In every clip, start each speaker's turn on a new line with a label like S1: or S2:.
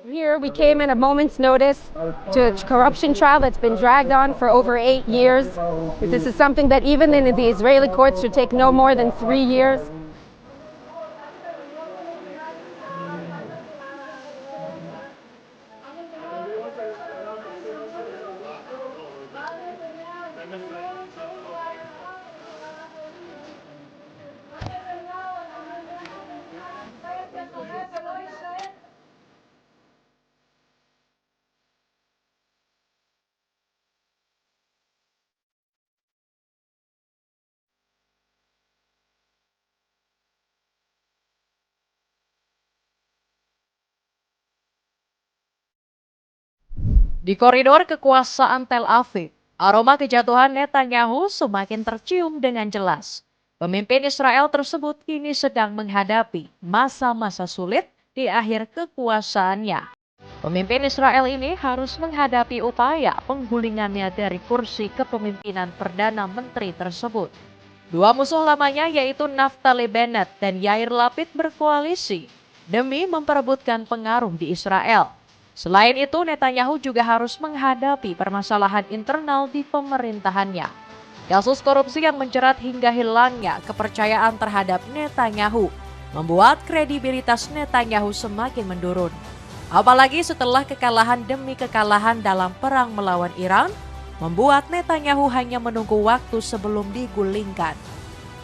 S1: Here we came at a moment's notice to a corruption trial that's been dragged on for over 8 years. This is something that even in the Israeli courts should take no more than 3 years.
S2: Di koridor kekuasaan Tel Aviv, aroma kejatuhan Netanyahu semakin tercium dengan jelas. Pemimpin Israel tersebut kini sedang menghadapi masa-masa sulit di akhir kekuasaannya. Pemimpin Israel ini harus menghadapi upaya penggulingannya dari kursi kepemimpinan Perdana Menteri tersebut. Dua musuh lamanya yaitu Naftali Bennett dan Yair Lapid berkoalisi demi memperebutkan pengaruh di Israel. Selain itu, Netanyahu juga harus menghadapi permasalahan internal di pemerintahannya. Kasus korupsi yang menjerat hingga hilangnya kepercayaan terhadap Netanyahu membuat kredibilitas Netanyahu semakin menurun. Apalagi setelah kekalahan demi kekalahan dalam perang melawan Iran, membuat Netanyahu hanya menunggu waktu sebelum digulingkan.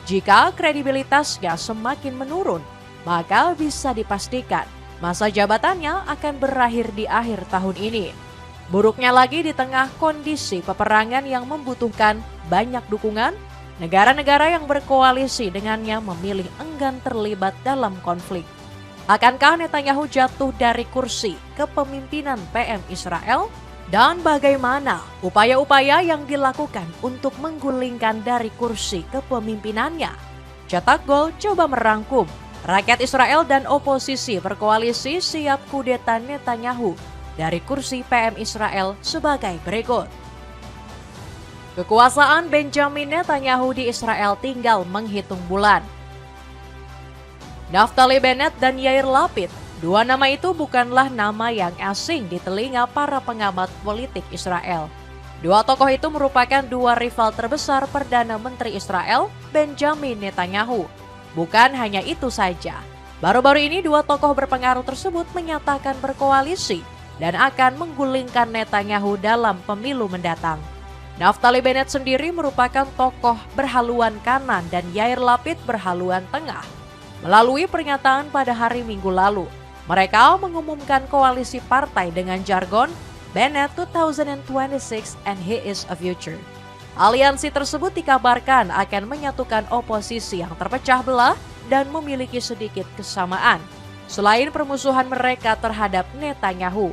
S2: Jika kredibilitasnya semakin menurun, maka bisa dipastikan masa jabatannya akan berakhir di akhir tahun ini. Buruknya lagi di tengah kondisi peperangan yang membutuhkan banyak dukungan, negara-negara yang berkoalisi dengannya memilih enggan terlibat dalam konflik. Akankah Netanyahu jatuh dari kursi kepemimpinan PM Israel? Dan bagaimana upaya-upaya yang dilakukan untuk menggulingkan dari kursi kepemimpinannya? Cetak Gol coba merangkum. Rakyat Israel dan oposisi berkoalisi siap kudeta Netanyahu dari kursi PM Israel sebagai berikut. Kekuasaan Benjamin Netanyahu di Israel tinggal menghitung bulan. Naftali Bennett dan Yair Lapid, dua nama itu bukanlah nama yang asing di telinga para pengamat politik Israel. Dua tokoh itu merupakan dua rival terbesar Perdana Menteri Israel, Benjamin Netanyahu. Bukan hanya itu saja, baru-baru ini dua tokoh berpengaruh tersebut menyatakan berkoalisi dan akan menggulingkan Netanyahu dalam pemilu mendatang. Naftali Bennett sendiri merupakan tokoh berhaluan kanan dan Yair Lapid berhaluan tengah. Melalui pernyataan pada hari Minggu lalu, mereka mengumumkan koalisi partai dengan jargon Bennett 2026 and he is a future. Aliansi tersebut dikabarkan akan menyatukan oposisi yang terpecah belah dan memiliki sedikit kesamaan, selain permusuhan mereka terhadap Netanyahu.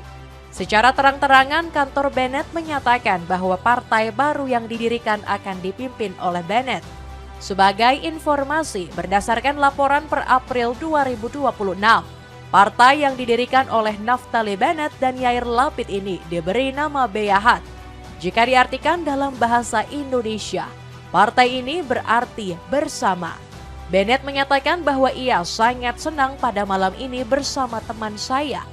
S2: Secara terang-terangan, kantor Bennett menyatakan bahwa partai baru yang didirikan akan dipimpin oleh Bennett. Sebagai informasi, berdasarkan laporan per April 2026, partai yang didirikan oleh Naftali Bennett dan Yair Lapid ini diberi nama Beyahat. Jika diartikan dalam bahasa Indonesia, partai ini berarti bersama. Bennett menyatakan bahwa ia sangat senang pada malam ini bersama teman saya.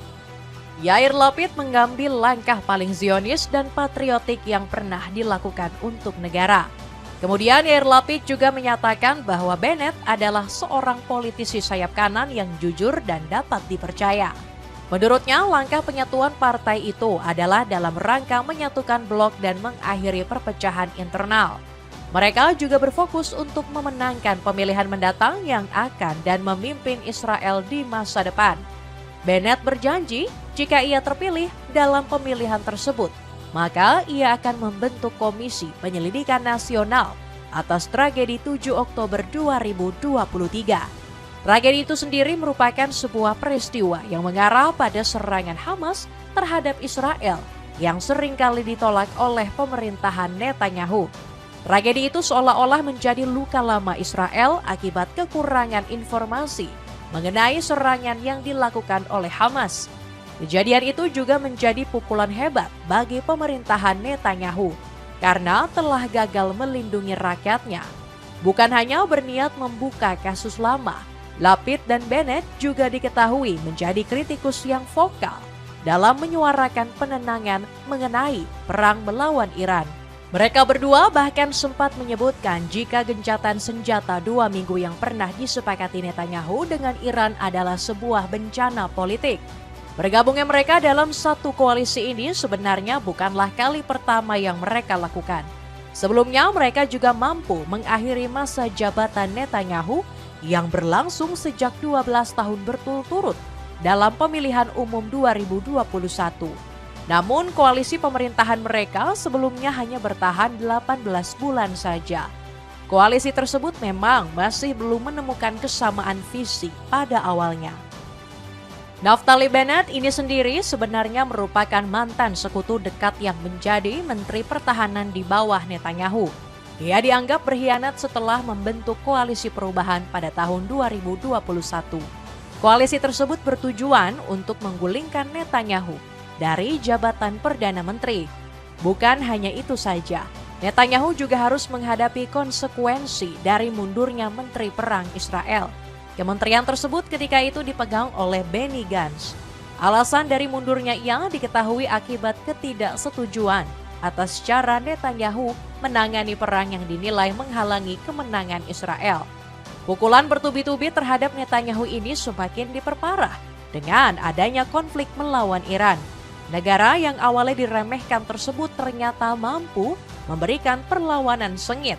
S2: Yair Lapid mengambil langkah paling Zionis dan patriotik yang pernah dilakukan untuk negara. Kemudian Yair Lapid juga menyatakan bahwa Bennett adalah seorang politisi sayap kanan yang jujur dan dapat dipercaya. Menurutnya, langkah penyatuan partai itu adalah dalam rangka menyatukan blok dan mengakhiri perpecahan internal. Mereka juga berfokus untuk memenangkan pemilihan mendatang yang akan dan memimpin Israel di masa depan. Bennett berjanji jika ia terpilih dalam pemilihan tersebut, maka ia akan membentuk Komisi Penyelidikan Nasional atas tragedi 7 Oktober 2023. Tragedi itu sendiri merupakan sebuah peristiwa yang mengarah pada serangan Hamas terhadap Israel yang seringkali ditolak oleh pemerintahan Netanyahu. Tragedi itu seolah-olah menjadi luka lama Israel akibat kekurangan informasi mengenai serangan yang dilakukan oleh Hamas. Kejadian itu juga menjadi pukulan hebat bagi pemerintahan Netanyahu karena telah gagal melindungi rakyatnya. Bukan hanya berniat membuka kasus lama, Lapid dan Bennett juga diketahui menjadi kritikus yang vokal dalam menyuarakan penenangan mengenai perang melawan Iran. Mereka berdua bahkan sempat menyebutkan jika gencatan senjata 2 minggu yang pernah disepakati Netanyahu dengan Iran adalah sebuah bencana politik. Bergabungnya mereka dalam satu koalisi ini sebenarnya bukanlah kali pertama yang mereka lakukan. Sebelumnya mereka juga mampu mengakhiri masa jabatan Netanyahu yang berlangsung sejak 12 tahun berturut-turut dalam pemilihan umum 2021. Namun koalisi pemerintahan mereka sebelumnya hanya bertahan 18 bulan saja. Koalisi tersebut memang masih belum menemukan kesamaan visi pada awalnya. Naftali Bennett ini sendiri sebenarnya merupakan mantan sekutu dekat yang menjadi Menteri Pertahanan di bawah Netanyahu. Ia dianggap berkhianat setelah membentuk koalisi perubahan pada tahun 2021. Koalisi tersebut bertujuan untuk menggulingkan Netanyahu dari jabatan Perdana Menteri. Bukan hanya itu saja, Netanyahu juga harus menghadapi konsekuensi dari mundurnya Menteri Perang Israel. Kementerian tersebut ketika itu dipegang oleh Benny Gantz. Alasan dari mundurnya ia diketahui akibat ketidaksetujuan atas cara Netanyahu menangani perang yang dinilai menghalangi kemenangan Israel. Pukulan bertubi-tubi terhadap Netanyahu ini semakin diperparah dengan adanya konflik melawan Iran. Negara yang awalnya diremehkan tersebut ternyata mampu memberikan perlawanan sengit.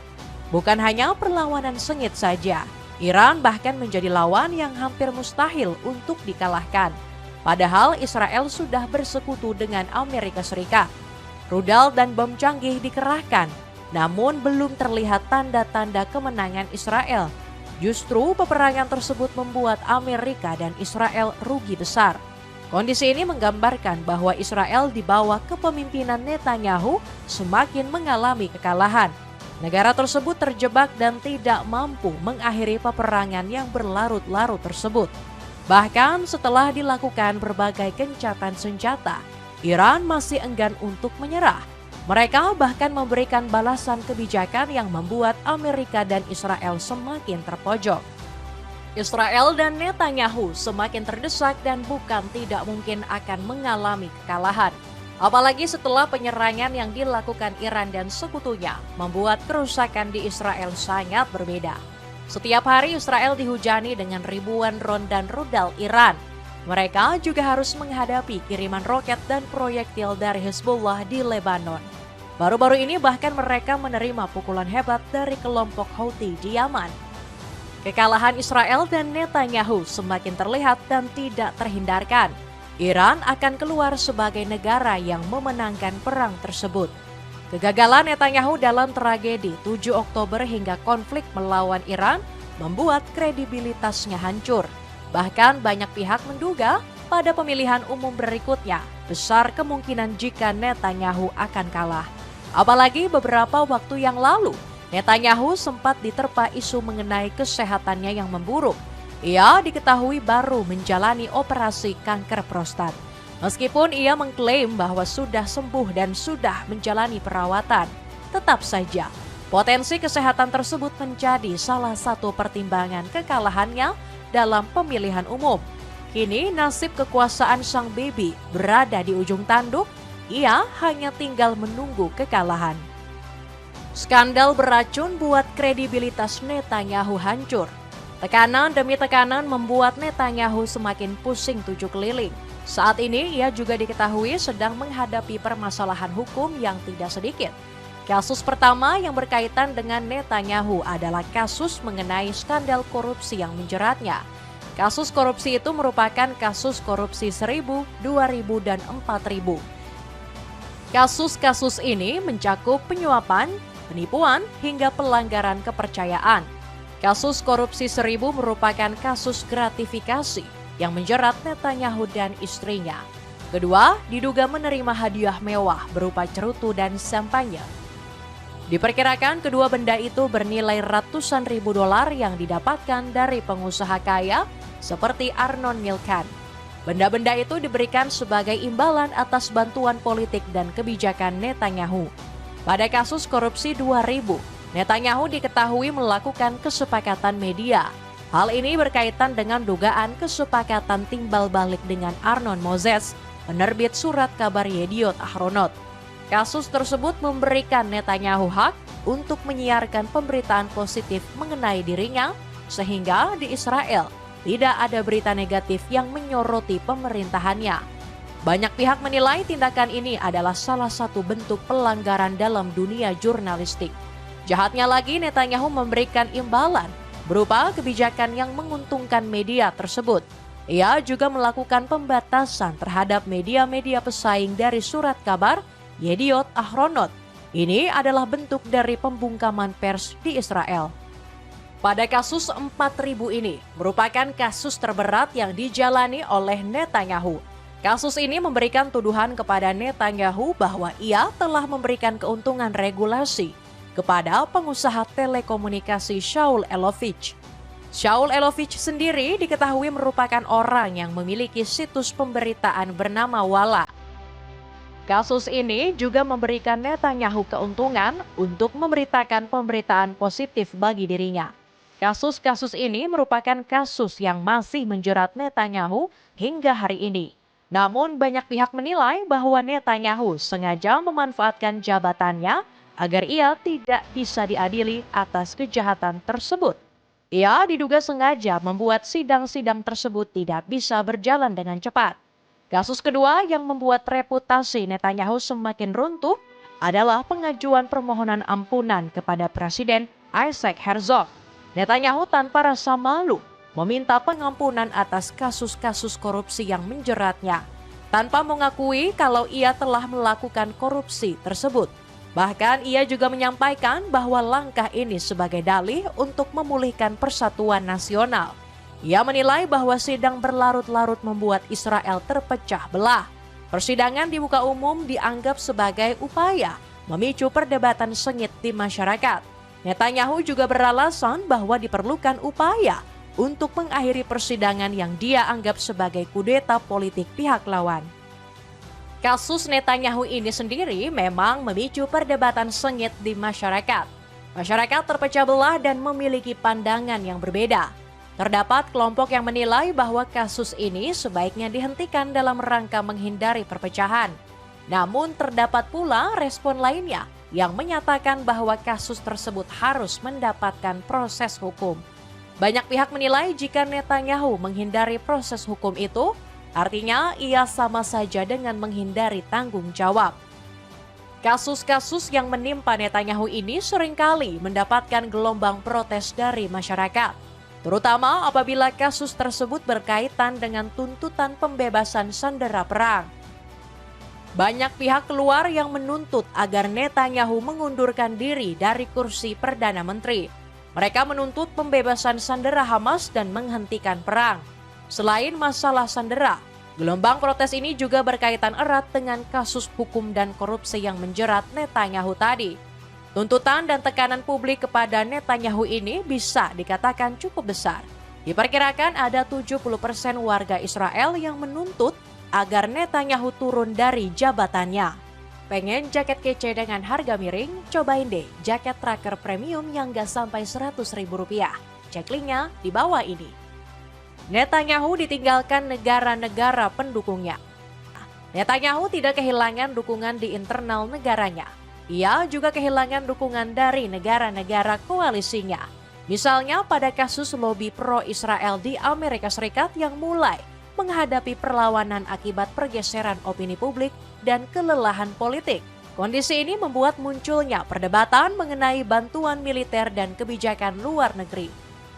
S2: Bukan hanya perlawanan sengit saja, Iran bahkan menjadi lawan yang hampir mustahil untuk dikalahkan. Padahal Israel sudah bersekutu dengan Amerika Serikat. Rudal dan bom canggih dikerahkan, namun belum terlihat tanda-tanda kemenangan Israel. Justru peperangan tersebut membuat Amerika dan Israel rugi besar. Kondisi ini menggambarkan bahwa Israel di bawah kepemimpinan Netanyahu semakin mengalami kekalahan. Negara tersebut terjebak dan tidak mampu mengakhiri peperangan yang berlarut-larut tersebut. Bahkan setelah dilakukan berbagai gencatan senjata, Iran masih enggan untuk menyerah. Mereka bahkan memberikan balasan kebijakan yang membuat Amerika dan Israel semakin terpojok. Israel dan Netanyahu semakin terdesak dan bukan tidak mungkin akan mengalami kekalahan. Apalagi setelah penyerangan yang dilakukan Iran dan sekutunya membuat kerusakan di Israel sangat berbeda. Setiap hari Israel dihujani dengan ribuan drone dan rudal Iran. Mereka juga harus menghadapi kiriman roket dan proyektil dari Hezbollah di Lebanon. Baru-baru ini bahkan mereka menerima pukulan hebat dari kelompok Houthi di Yaman. Kekalahan Israel dan Netanyahu semakin terlihat dan tidak terhindarkan. Iran akan keluar sebagai negara yang memenangkan perang tersebut. Kegagalan Netanyahu dalam tragedi 7 Oktober hingga konflik melawan Iran membuat kredibilitasnya hancur. Bahkan banyak pihak menduga pada pemilihan umum berikutnya besar kemungkinan jika Netanyahu akan kalah. Apalagi beberapa waktu yang lalu Netanyahu sempat diterpa isu mengenai kesehatannya yang memburuk. Ia diketahui baru menjalani operasi kanker prostat. Meskipun ia mengklaim bahwa sudah sembuh dan sudah menjalani perawatan, tetap saja potensi kesehatan tersebut menjadi salah satu pertimbangan kekalahannya dalam pemilihan umum. Kini nasib kekuasaan sang baby berada di ujung tanduk, ia hanya tinggal menunggu kekalahan. Skandal beracun buat kredibilitas Netanyahu hancur. Tekanan demi tekanan membuat Netanyahu semakin pusing 7 keliling. Saat ini ia juga diketahui sedang menghadapi permasalahan hukum yang tidak sedikit. Kasus pertama yang berkaitan dengan Netanyahu adalah kasus mengenai skandal korupsi yang menjeratnya. Kasus korupsi itu merupakan kasus korupsi 1.000, 2.000, dan 4.000. Kasus-kasus ini mencakup penyuapan, penipuan, hingga pelanggaran kepercayaan. Kasus korupsi 1.000 merupakan kasus gratifikasi yang menjerat Netanyahu dan istrinya. Kedua, diduga menerima hadiah mewah berupa cerutu dan sampanye. Diperkirakan kedua benda itu bernilai ratusan ribu dolar yang didapatkan dari pengusaha kaya seperti Arnon Milchan. Benda-benda itu diberikan sebagai imbalan atas bantuan politik dan kebijakan Netanyahu. Pada kasus korupsi 2000, Netanyahu diketahui melakukan kesepakatan media Hal ini berkaitan dengan dugaan kesepakatan timbal balik dengan Arnon Moses, penerbit surat kabar Yediot Ahronot. Kasus tersebut memberikan Netanyahu hak untuk menyiarkan pemberitaan positif mengenai dirinya, sehingga di Israel tidak ada berita negatif yang menyoroti pemerintahannya. Banyak pihak menilai tindakan ini adalah salah satu bentuk pelanggaran dalam dunia jurnalistik. Jahatnya lagi, Netanyahu memberikan imbalan berupa kebijakan yang menguntungkan media tersebut. Ia juga melakukan pembatasan terhadap media-media pesaing dari surat kabar Yediot Ahronot. Ini adalah bentuk dari pembungkaman pers di Israel. Pada kasus 4.000 ini merupakan kasus terberat yang dijalani oleh Netanyahu. Kasus ini memberikan tuduhan kepada Netanyahu bahwa ia telah memberikan keuntungan regulasi kepada pengusaha telekomunikasi Shaul Elovitch. Shaul Elovitch sendiri diketahui merupakan orang yang memiliki situs pemberitaan bernama Walla. Kasus ini juga memberikan Netanyahu keuntungan untuk memberitakan pemberitaan positif bagi dirinya. Kasus-kasus ini merupakan kasus yang masih menjerat Netanyahu hingga hari ini. Namun banyak pihak menilai bahwa Netanyahu sengaja memanfaatkan jabatannya agar ia tidak bisa diadili atas kejahatan tersebut. Ia diduga sengaja membuat sidang-sidang tersebut tidak bisa berjalan dengan cepat. Kasus kedua yang membuat reputasi Netanyahu semakin runtuh adalah pengajuan permohonan ampunan kepada Presiden Isaac Herzog. Netanyahu tanpa rasa malu meminta pengampunan atas kasus-kasus korupsi yang menjeratnya, tanpa mengakui kalau ia telah melakukan korupsi tersebut. Bahkan ia juga menyampaikan bahwa langkah ini sebagai dalih untuk memulihkan persatuan nasional. Ia menilai bahwa sidang berlarut-larut membuat Israel terpecah belah. Persidangan di muka umum dianggap sebagai upaya memicu perdebatan sengit di masyarakat. Netanyahu juga beralasan bahwa diperlukan upaya untuk mengakhiri persidangan yang dia anggap sebagai kudeta politik pihak lawan. Kasus Netanyahu ini sendiri memang memicu perdebatan sengit di masyarakat. Masyarakat terpecah belah dan memiliki pandangan yang berbeda. Terdapat kelompok yang menilai bahwa kasus ini sebaiknya dihentikan dalam rangka menghindari perpecahan. Namun terdapat pula respon lainnya yang menyatakan bahwa kasus tersebut harus mendapatkan proses hukum. Banyak pihak menilai jika Netanyahu menghindari proses hukum itu, artinya ia sama saja dengan menghindari tanggung jawab. Kasus-kasus yang menimpa Netanyahu ini seringkali mendapatkan gelombang protes dari masyarakat, terutama apabila kasus tersebut berkaitan dengan tuntutan pembebasan sandera perang. Banyak pihak keluar yang menuntut agar Netanyahu mengundurkan diri dari kursi Perdana Menteri. Mereka menuntut pembebasan sandera Hamas dan menghentikan perang. Selain masalah sandera, gelombang protes ini juga berkaitan erat dengan kasus hukum dan korupsi yang menjerat Netanyahu tadi. Tuntutan dan tekanan publik kepada Netanyahu ini bisa dikatakan cukup besar. Diperkirakan ada 70% warga Israel yang menuntut agar Netanyahu turun dari jabatannya. Pengen jaket kece dengan harga miring? Cobain deh jaket tracker premium yang gak sampai Rp100.000. Cek linknya di bawah ini. Netanyahu ditinggalkan negara-negara pendukungnya. Netanyahu tidak kehilangan dukungan di internal negaranya. Ia juga kehilangan dukungan dari negara-negara koalisinya. Misalnya pada kasus lobi pro-Israel di Amerika Serikat yang mulai menghadapi perlawanan akibat pergeseran opini publik dan kelelahan politik. Kondisi ini membuat munculnya perdebatan mengenai bantuan militer dan kebijakan luar negeri.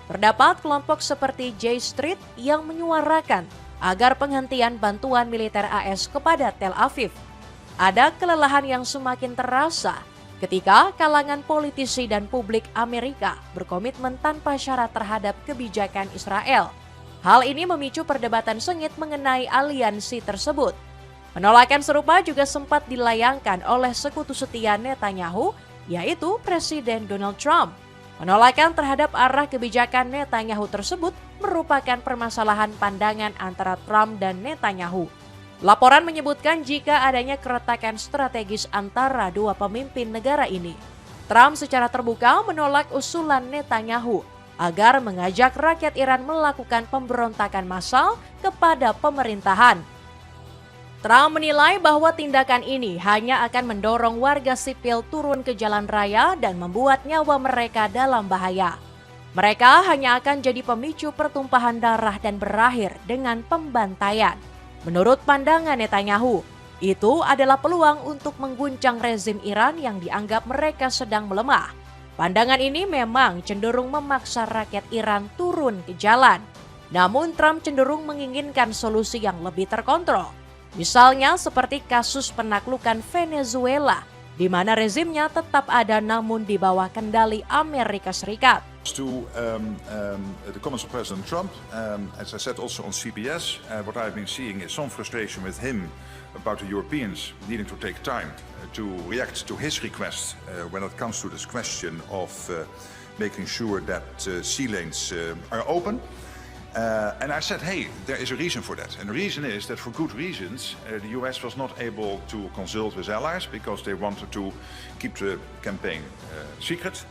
S2: Terdapat kelompok seperti J Street yang menyuarakan agar penghentian bantuan militer AS kepada Tel Aviv. Ada kelelahan yang semakin terasa ketika kalangan politisi dan publik Amerika berkomitmen tanpa syarat terhadap kebijakan Israel. Hal ini memicu perdebatan sengit mengenai aliansi tersebut. Penolakan serupa juga sempat dilayangkan oleh sekutu setia Netanyahu, yaitu Presiden Donald Trump. Penolakan terhadap arah kebijakan Netanyahu tersebut merupakan permasalahan pandangan antara Trump dan Netanyahu. Laporan menyebutkan jika adanya keretakan strategis antara dua pemimpin negara ini. Trump secara terbuka menolak usulan Netanyahu. agar mengajak rakyat Iran melakukan pemberontakan massal kepada pemerintahan. Trump menilai bahwa tindakan ini hanya akan mendorong warga sipil turun ke jalan raya dan membuat nyawa mereka dalam bahaya. Mereka hanya akan jadi pemicu pertumpahan darah dan berakhir dengan pembantaian. Menurut pandangan Netanyahu, itu adalah peluang untuk mengguncang rezim Iran yang dianggap mereka sedang melemah. Pandangan ini memang cenderung memaksa rakyat Iran turun ke jalan. Namun Trump cenderung menginginkan solusi yang lebih terkontrol. Misalnya seperti kasus penaklukan Venezuela, di mana rezimnya tetap ada namun di bawah kendali Amerika Serikat.
S3: To the comments of President Trump, as I said also on CBS, what I've been seeing is some frustration with him about the Europeans needing to take time to react to his request when it comes to this question of making sure that sea lanes are open. And I said, hey, there is a reason for that. And the reason is that for good reasons, the US was not able to consult with allies because they wanted to keep the campaign secret.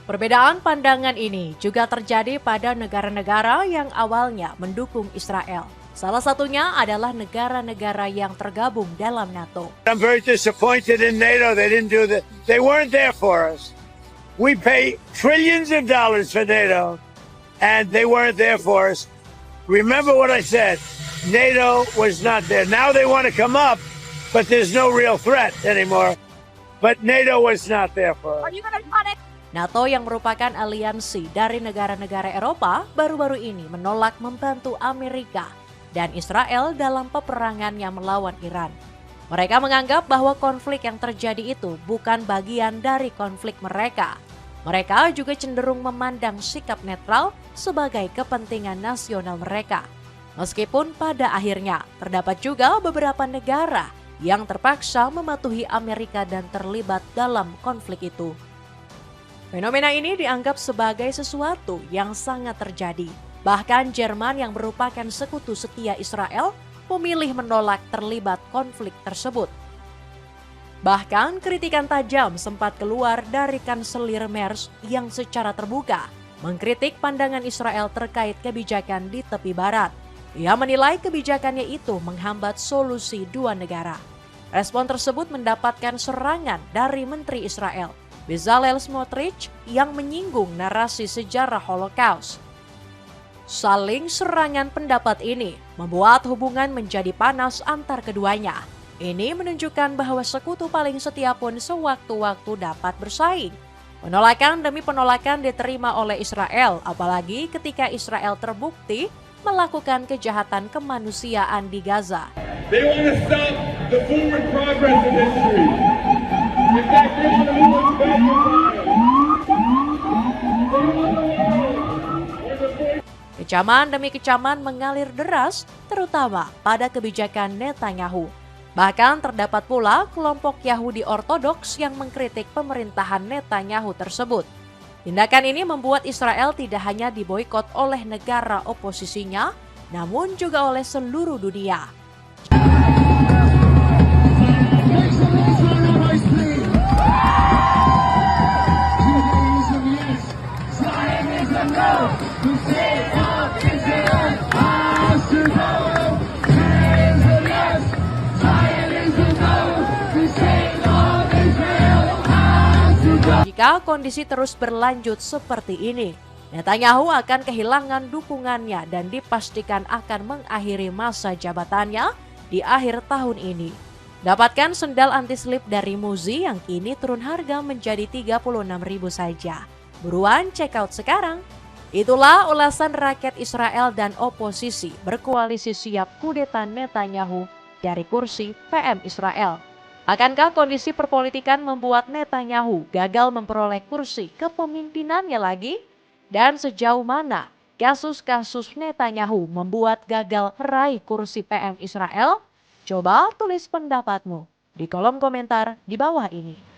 S2: Perbedaan pandangan ini juga terjadi pada negara-negara yang awalnya mendukung Israel. Salah satunya adalah negara-negara yang tergabung dalam NATO.
S4: I'm very disappointed in NATO. They didn't do that. They weren't there for us. We pay trillions of dollars for NATO, and they weren't there for us. Remember what I said. NATO was not there. Now they want to come up, but there's no real threat anymore. But NATO was not there for us.
S2: NATO yang merupakan aliansi dari negara-negara Eropa baru-baru ini menolak membantu Amerika dan Israel dalam peperangannya melawan Iran. Mereka menganggap bahwa konflik yang terjadi itu bukan bagian dari konflik mereka. Mereka juga cenderung memandang sikap netral sebagai kepentingan nasional mereka. Meskipun pada akhirnya terdapat juga beberapa negara yang terpaksa mematuhi Amerika dan terlibat dalam konflik itu. Fenomena ini dianggap sebagai sesuatu yang sangat terjadi. Bahkan Jerman yang merupakan sekutu setia Israel memilih menolak terlibat konflik tersebut. Bahkan kritikan tajam sempat keluar dari Kanselir Merz yang secara terbuka mengkritik pandangan Israel terkait kebijakan di tepi barat. Ia menilai kebijakannya itu menghambat solusi dua negara. Respon tersebut mendapatkan serangan dari Menteri Israel, Bezalel Smotrich, yang menyinggung narasi sejarah Holocaust. Saling serangan pendapat ini membuat hubungan menjadi panas antar keduanya. Ini menunjukkan bahwa sekutu paling setia pun sewaktu-waktu dapat bersaing. Penolakan demi penolakan diterima oleh Israel, apalagi ketika Israel terbukti melakukan kejahatan kemanusiaan di Gaza.
S5: They want to stop the forward progress of history. In fact, they want to move us back in time.
S2: Kecaman demi kecaman mengalir deras, terutama pada kebijakan Netanyahu. Bahkan terdapat pula kelompok Yahudi Ortodoks yang mengkritik pemerintahan Netanyahu tersebut. Tindakan ini membuat Israel tidak hanya diboikot oleh negara oposisinya, namun juga oleh seluruh dunia. Jika kondisi terus berlanjut seperti ini, Netanyahu akan kehilangan dukungannya dan dipastikan akan mengakhiri masa jabatannya di akhir tahun ini. Dapatkan sendal anti-slip dari Muzi yang kini turun harga menjadi 36.000 saja. Buruan check out sekarang. Itulah ulasan rakyat Israel dan oposisi berkoalisi siap kudeta Netanyahu dari kursi PM Israel. Akankah kondisi perpolitikan membuat Netanyahu gagal memperoleh kursi kepemimpinannya lagi? Dan sejauh mana kasus-kasus Netanyahu membuat gagal meraih kursi PM Israel? Coba tulis pendapatmu di kolom komentar di bawah ini.